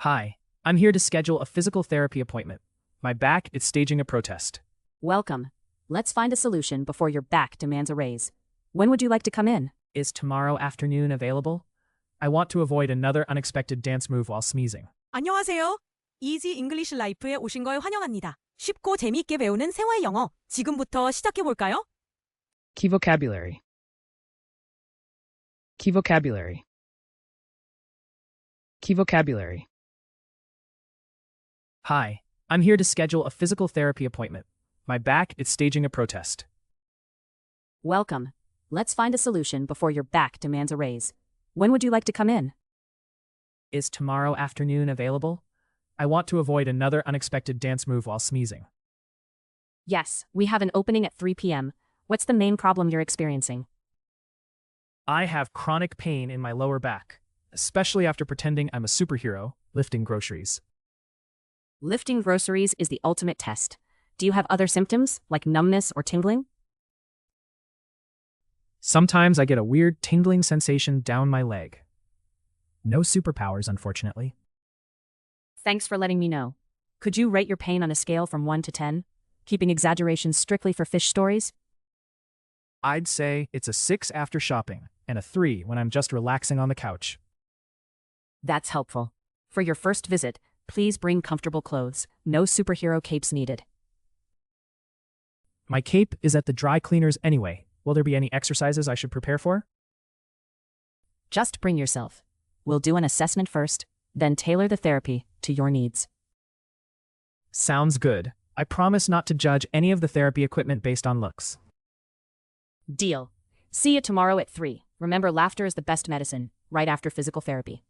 Hi, I'm here to schedule a physical therapy appointment. My back is staging a protest. Welcome. Let's find a solution before your back demands a raise. When would you like to come in? Is tomorrow afternoon available? I want to avoid another unexpected dance move while sneezing. 안녕하세요. 이지 잉글리시 라이프에 오신 걸 환영합니다. 쉽고 재미있게 배우는 생활 영어, 지금부터 시작해볼까요? Key vocabulary. Key vocabulary. Key vocabulary. Hi, I'm here to schedule a physical therapy appointment. My back is staging a protest. Welcome. Let's find a solution before your back demands a raise. When would you like to come in? Is tomorrow afternoon available? I want to avoid another unexpected dance move while sneezing. Yes, we have an opening at 3 p.m. What's the main problem you're experiencing? I have chronic pain in my lower back, especially after pretending I'm a superhero lifting groceries. Lifting groceries is the ultimate test. Do you have other symptoms, like numbness or tingling? Sometimes I get a weird tingling sensation down my leg. No superpowers, unfortunately. Thanks for letting me know. Could you rate your pain on a scale from 1 to 10, keeping exaggerations strictly for fish stories? I'd say it's a 6 after shopping and a 3 when I'm just relaxing on the couch. That's helpful. For your first visit, please bring comfortable clothes. No superhero capes needed. My cape is at the dry cleaners anyway. Will there be any exercises I should prepare for? Just bring yourself. We'll do an assessment first, then tailor the therapy to your needs. Sounds good. I promise not to judge any of the therapy equipment based on looks. Deal. See you tomorrow at 3. Remember, laughter is the best medicine, right after physical therapy.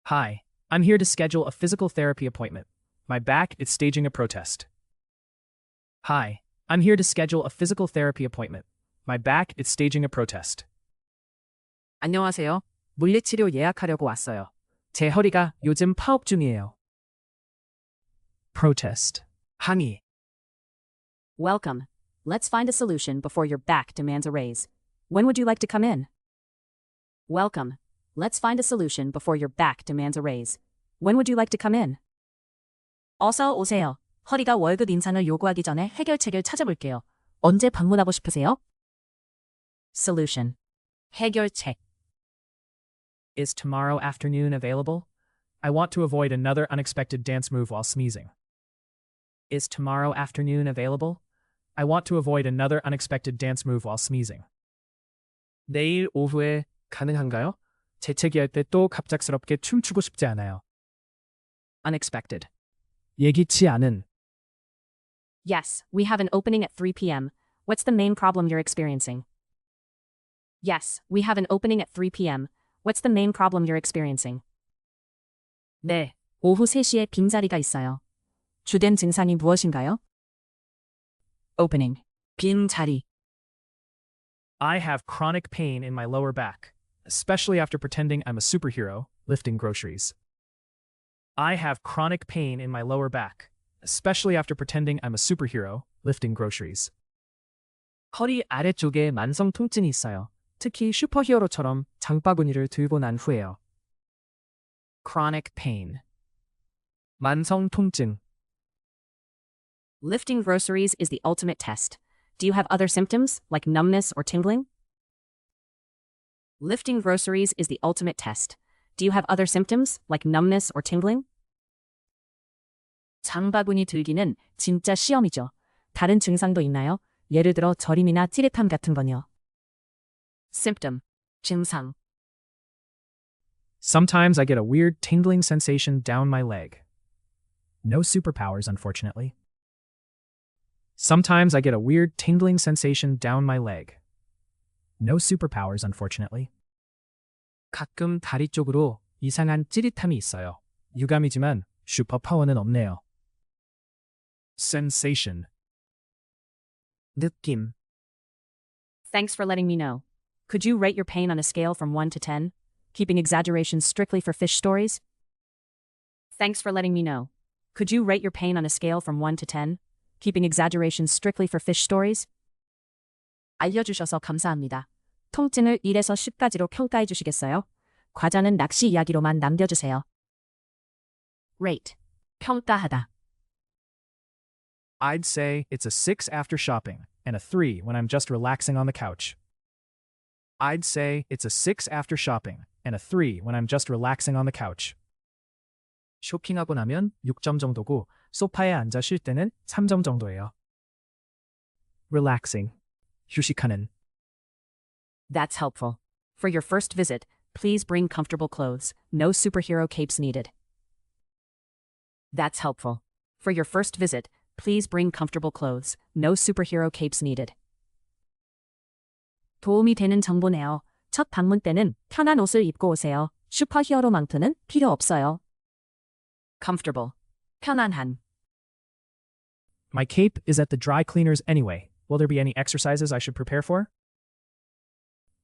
Hi, I'm here to schedule a physical therapy appointment. My back is staging a protest. Hi, I'm here to schedule a physical therapy appointment. My back is staging a protest. 안녕하세요. 물리치료 예약하려고 왔어요. 제 허리가 요즘 파업 중이에요. Protest. 항의. Welcome. Let's find a solution before your back demands a raise. When would you like to come in? Welcome. Let's find a solution before your back demands a raise. When would you like to come in? 어서 오세요. 허리가 월급 인상을 요구하기 전에 해결책을 찾아볼게요. 언제 방문하고 싶으세요? Solution. 해결책. Is tomorrow afternoon available? I want to avoid another unexpected dance move while sneezing. Is tomorrow afternoon available? I want to avoid another unexpected dance move while sneezing. 내일 오후에 가능한가요? 재채기할 때 또 갑작스럽게 춤추고 싶지 않아요. Unexpected. 예기치 않은. Yes, we have an opening at 3 p.m. What's the main problem you're experiencing? Yes, we have an opening at 3 p.m. What's the main problem you're experiencing? 네, 오후 3시에 빈자리가 있어요. 주된 증상이 무엇인가요? Opening. 빈자리. I have chronic pain in my lower back, especially after pretending I'm a superhero lifting groceries. I have chronic pain in my lower back, especially after pretending I'm a superhero lifting groceries. 허리 아래쪽에 만성 통증이 있어요. 특히 슈퍼히어로처럼 장바구니를 들고 난 후에요. Chronic pain. 만성 통증. Lifting groceries is the ultimate test. Do you have other symptoms, like numbness or tingling? Lifting groceries is the ultimate test. Do you have other symptoms, like numbness or tingling? 장바구니 들기는 진짜 시험이죠. 다른 증상도 있나요? 예를 들어 저림이나 찌릿함 같은 건요. Symptom. 증상. Sometimes I get a weird tingling sensation down my leg. No superpowers, unfortunately. Sometimes I get a weird tingling sensation down my leg. No superpowers, unfortunately. 가끔 다리 쪽으로 이상한 찌릿함이 있어요. 유감이지만 슈퍼파워는 없네요. Sensation. 느낌. Thanks for letting me know. Could you rate your pain on a scale from 1 to 10, keeping exaggerations strictly for fish stories? Thanks for letting me know. Could you rate your pain on a scale from 1 to 10, keeping exaggerations strictly for fish stories? 알려주셔서 감사합니다. 통증을 1에서 10까지로 평가해 주시겠어요? 과자는 낚시 이야기로만 남겨주세요. rate, 평가하다. I'd say it's a 6 after shopping and a 3 when I'm just relaxing on the couch. I'd say it's a 6 after shopping and a 3 when I'm just relaxing on the couch. 쇼핑하고 나면 6점 정도고 소파에 앉아 쉴 때는 3점 정도예요. Relaxing. 휴식하는. That's helpful. For your first visit, please bring comfortable clothes. No superhero capes needed. That's helpful. For your first visit, please bring comfortable clothes. No superhero capes needed. 도움이 되는 정보네요. 첫 방문 때는 편한 옷을 입고 오세요. 슈퍼히어로 망토는 필요 없어요. Comfortable. 편안한. My cape is at the dry cleaners anyway. Will there be any exercises I should prepare for?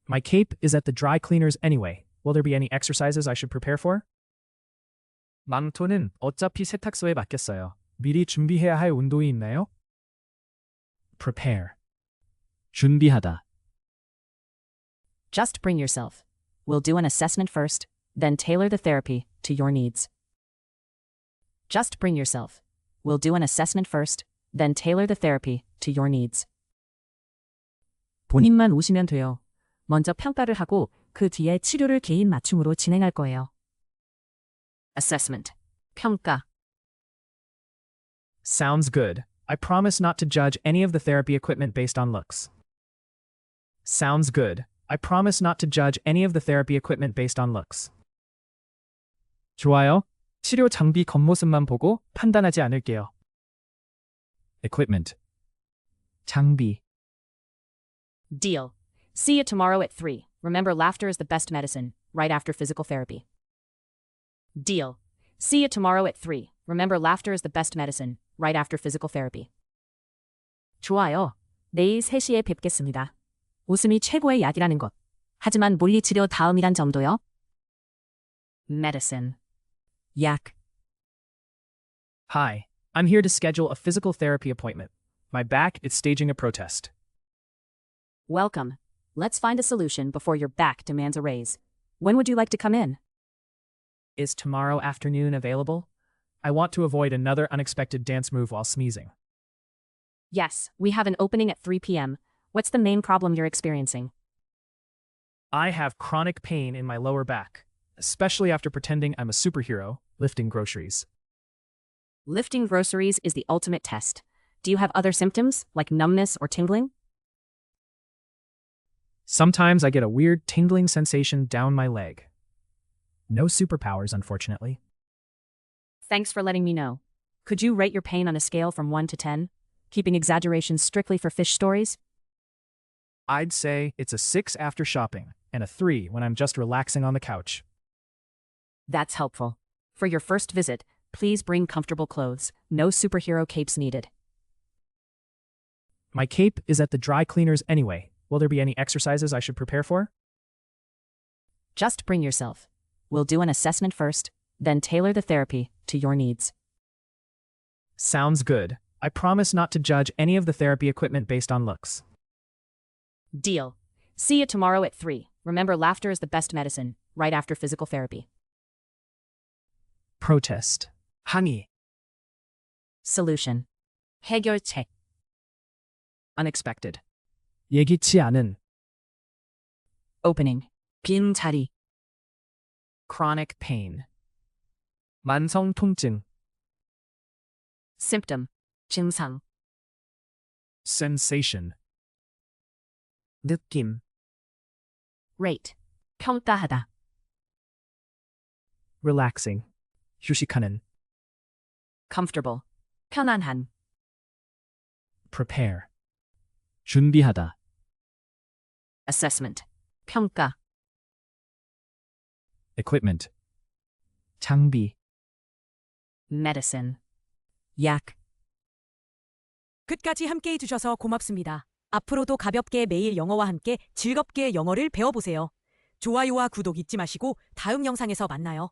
My cape is at the dry cleaners anyway. Will there be any exercises I should prepare for? 망토는 어차피 세탁소에 맡겼어요. 미리 준비해야 할 운동이 있나요? Prepare. 준비하다. Just bring yourself. We'll do an assessment first, then tailor the therapy to your needs. Just bring yourself. We'll do an assessment first, then tailor the therapy to your needs. 본인만 오시면 돼요. 먼저 평가를 하고 그 뒤에 치료를 개인 맞춤으로 진행할 거예요. Assessment. 평가. Sounds good. I promise not to judge any of the therapy equipment based on looks. Sounds good. I promise not to judge any of the therapy equipment based on looks. 좋아요. 치료 장비 겉모습만 보고 판단하지 않을게요. Equipment. 장비. Deal. See you tomorrow at 3. Remember, laughter is the best medicine, right after physical therapy. Deal. See you tomorrow at 3. Remember, laughter is the best medicine, right after physical therapy. 좋아요. 내일 3시에 뵙겠습니다. 웃음이 최고의 약이라는 것. 하지만 물리치료 다음이란 점도요. Medicine. 약. Hi. I'm here to schedule a physical therapy appointment. My back is staging a protest. Welcome. Let's find a solution before your back demands a raise. When would you like to come in? Is tomorrow afternoon available? I want to avoid another unexpected dance move while sneezing. Yes, we have an opening at 3 p.m. What's the main problem you're experiencing? I have chronic pain in my lower back, especially after pretending I'm a superhero lifting groceries. Lifting groceries is the ultimate test. Do you have other symptoms, like numbness or tingling? Sometimes I get a weird tingling sensation down my leg. No superpowers, unfortunately. Thanks for letting me know. Could you rate your pain on a scale from 1 to 10, keeping exaggerations strictly for fish stories? I'd say it's a 6 after shopping and a 3 when I'm just relaxing on the couch. That's helpful. For your first visit, please bring comfortable clothes. No superhero capes needed. My cape is at the dry cleaners anyway. Will there be any exercises I should prepare for? Just bring yourself. We'll do an assessment first, then tailor the therapy to your needs. Sounds good. I promise not to judge any of the therapy equipment based on looks. Deal. See you tomorrow at 3. Remember, laughter is the best medicine, right after physical therapy. Protest. 항의. Solution. 해결책. Unexpected. 예기치 않은. Opening. 빈 자리. Chronic pain. 만성 통증. Symptom. 증상. Sensation. 느낌. Rate. 평가하다. Relaxing. 휴식하는. Comfortable. 편안한. Prepare. 준비하다. Assessment. 평가. Equipment. 장비. Medicine. 약. 끝까지 함께 해주셔서 고맙습니다. 앞으로도 가볍게 매일 영어와 함께 즐겁게 영어를 배워보세요. 좋아요와 구독 잊지 마시고 다음 영상에서 만나요.